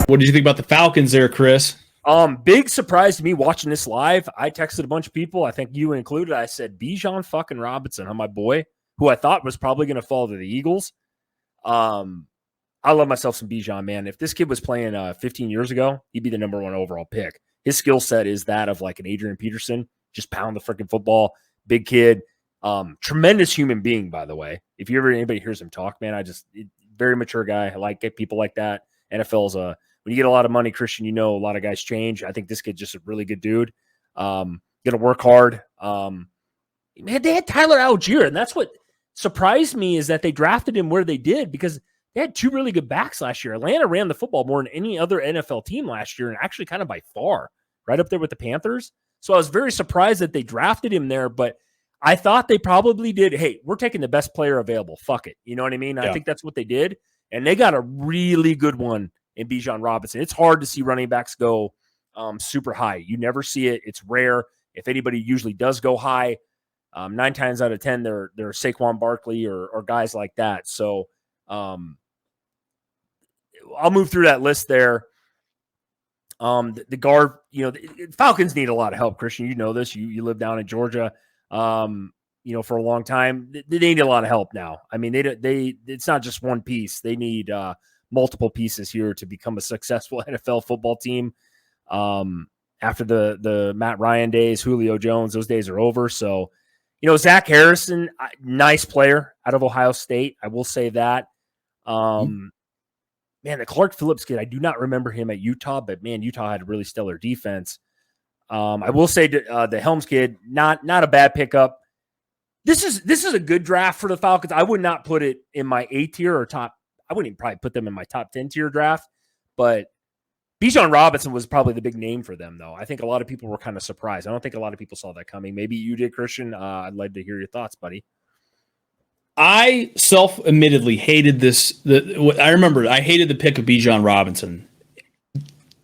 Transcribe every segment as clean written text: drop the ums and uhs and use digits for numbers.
What did you think about the Falcons there, Chris? Big surprise to me watching this live. I texted a bunch of people, I think you included. I said, Bijan fucking Robinson, my boy, who I thought was probably going to fall to the Eagles. I love myself some Bijan, man. If this kid was playing 15 years ago, he'd be the number one overall pick. His skill set is that of like an Adrian Peterson, just pound the freaking football. Big kid, tremendous human being, by the way. If you ever anybody hears him talk, man, very mature guy. I like people like that. NFL's when you get a lot of money, Christian, a lot of guys change. I think this kid's just a really good dude. Gonna work hard. Man, they had Tyler Algier, and that's what surprised me is that they drafted him where they did because they had two really good backs last year. Atlanta ran the football more than any other NFL team last year, and actually kind of by far, right up there with the Panthers. So I was very surprised that they drafted him there, but I thought they probably did, hey, we're taking the best player available. Fuck it. You know what I mean? Yeah. I think that's what they did, and they got a really good one in Bijan Robinson. It's hard to see running backs go super high. You never see it. It's rare. If anybody usually does go high, 9 times out of 10, they're Saquon Barkley or guys like that. So I'll move through that list there. The guard, the Falcons need a lot of help, Christian. You know this. You live down in Georgia, for a long time. They need a lot of help now. I mean, it's not just one piece. They need multiple pieces here to become a successful NFL football team. After the Matt Ryan days, Julio Jones, those days are over. So, Zach Harrison, nice player out of Ohio State. I will say that. Man, the Clark Phillips kid, I do not remember him at Utah, but man, Utah had a really stellar defense. I will say the Helms kid, not a bad pickup. This is a good draft for the Falcons. I would not put it in my A tier or top. I wouldn't even probably put them in my top 10 tier draft, but Bijan Robinson was probably the big name for them, though. I think a lot of people were kind of surprised. I don't think a lot of people saw that coming. Maybe you did, Christian. I'd like to hear your thoughts, buddy. I self-admittedly hated this. I remember I hated the pick of Bijan Robinson.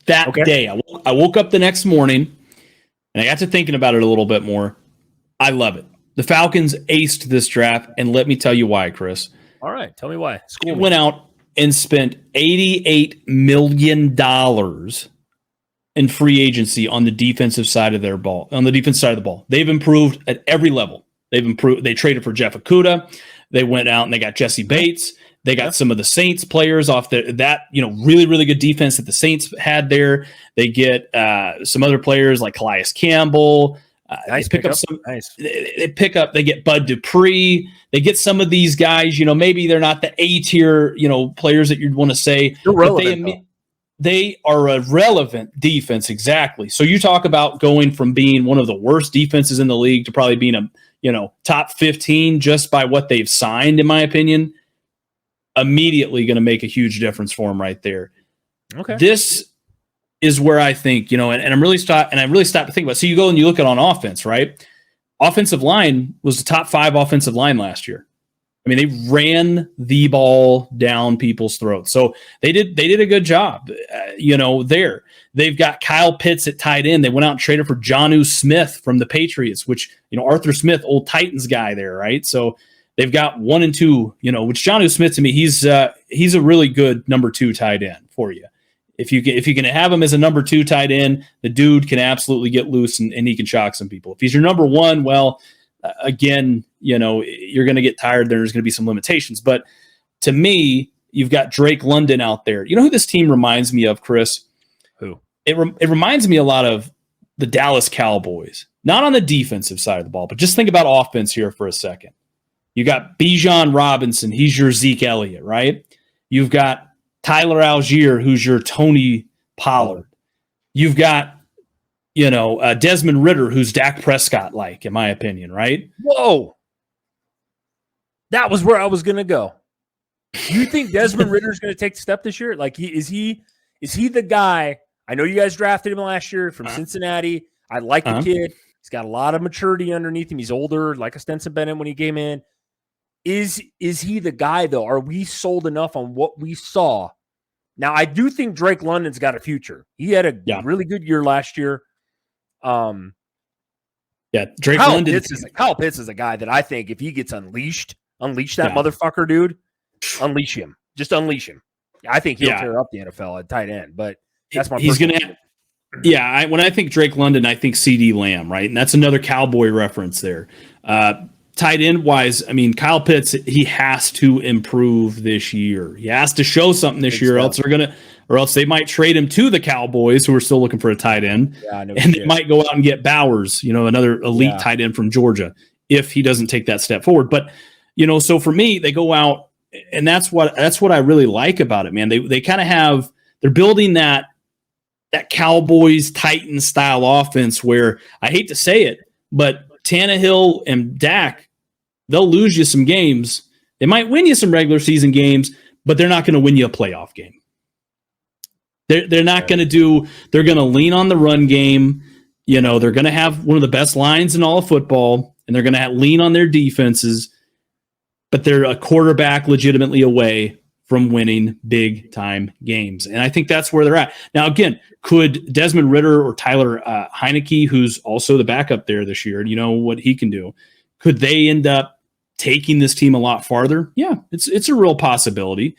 That day, I woke up the next morning, and I got to thinking about it a little bit more. I love it. The Falcons aced this draft, and let me tell you why, Chris. All right, tell me why. They went out and spent $88 million in free agency on the defensive side of their ball. On the defense side of the ball, they've improved at every level. They've improved. They traded for Jeff Okudah. They went out and they got Jesse Bates. They got some of the Saints players off that really, really good defense that the Saints had there. They get some other players like Calais Campbell. Nice they pick up some. Nice. They get Bud Dupree. They get some of these guys. Maybe they're not the A tier, players that you'd want to say. They're relevant, they are a relevant defense, exactly. So you talk about going from being one of the worst defenses in the league to probably being a top 15 just by what they've signed, in my opinion. Immediately going to make a huge difference for them right there. Okay, this is where I think, and I really stopped to think about it. So you go and you look at on offense, right? Offensive line was the top 5 offensive line last year. I mean, they ran the ball down people's throats. So they did a good job, there. They've got Kyle Pitts at tight end. They went out and traded for Jonnu Smith from the Patriots, which, Arthur Smith, old Titans guy there, right? So they've got 1 and 2, which Jonnu Smith, to me, he's a really good number 2 tight end for you. If you can have him as a number 2 tight end, the dude can absolutely get loose and he can shock some people. If he's your number 1, well, again, you're going to get tired. There's going to be some limitations. But to me, you've got Drake London out there. You know who this team reminds me of, Chris? Who? It reminds me a lot of the Dallas Cowboys. Not on the defensive side of the ball, but just think about offense here for a second. You got Bijan Robinson. He's your Zeke Elliott, right? You've got Tyler Algier, who's your Tony Pollard. You've got, Desmond Ridder, who's Dak Prescott-like, in my opinion, right? Whoa. That was where I was going to go. You think Desmond Ridder is going to take the step this year? Like, is he the guy? I know you guys drafted him last year from Cincinnati. I like the kid. He's got a lot of maturity underneath him. He's older, like a Stenson Bennett when he came in. Is he the guy, though? Are we sold enough on what we saw? Now, I do think Drake London's got a future. He had a really good year last year. Drake Kyle London. Kyle Pitts is a guy that I think if he gets unleash that motherfucker, dude. Unleash him. Just unleash him. I think he'll tear up the NFL at tight end, but that's my. He's going to. Yeah, when I think Drake London, I think CD Lamb, right? And that's another Cowboy reference there. Tight end wise, I mean, Kyle Pitts, he has to improve this year. He has to show something this year, or else they might trade him to the Cowboys, who are still looking for a tight end. Yeah, and they might go out and get Bowers, another elite tight end from Georgia, if he doesn't take that step forward. But so for me, they go out, and that's what I really like about it, man. They kind of they're building that Cowboys Titans style offense where, I hate to say it, but Tannehill and Dak, they'll lose you some games. They might win you some regular season games, but they're not going to win you a playoff game. They're not going to they're going to lean on the run game. They're going to have one of the best lines in all of football, and they're going to lean on their defenses, but they're a quarterback legitimately away from winning big time games. And I think that's where they're at. Now, again, could Desmond Ridder or Tyler Heineke, who's also the backup there this year, what he can do, could they end up taking this team a lot farther? Yeah, it's a real possibility.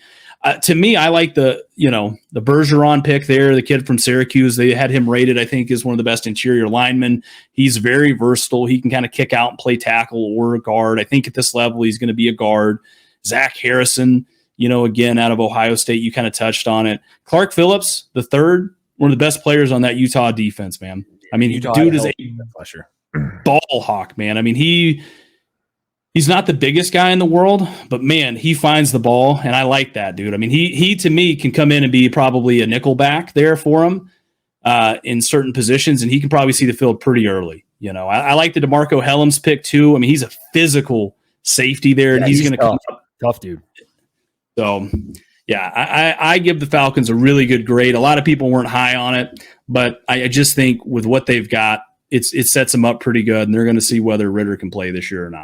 To me, I like the Bergeron pick there, the kid from Syracuse. They had him rated, I think, as one of the best interior linemen. He's very versatile. He can kind of kick out and play tackle or guard. I think at this level, he's going to be a guard. Zach Harrison, again, out of Ohio State, you kind of touched on it. Clark Phillips, the third, one of the best players on that Utah defense, man. I mean, dude is a ball hawk, man. I mean, he's not the biggest guy in the world, but man, he finds the ball, and I like that, dude. I mean, he to me can come in and be probably a nickel back there for him in certain positions, and he can probably see the field pretty early. I like the DeMarco Helms pick too. I mean, he's a physical safety there, and he's going to come up. Tough dude. So, yeah, I give the Falcons a really good grade. A lot of people weren't high on it, but I just think with what they've got, it sets them up pretty good, and they're going to see whether Ridder can play this year or not.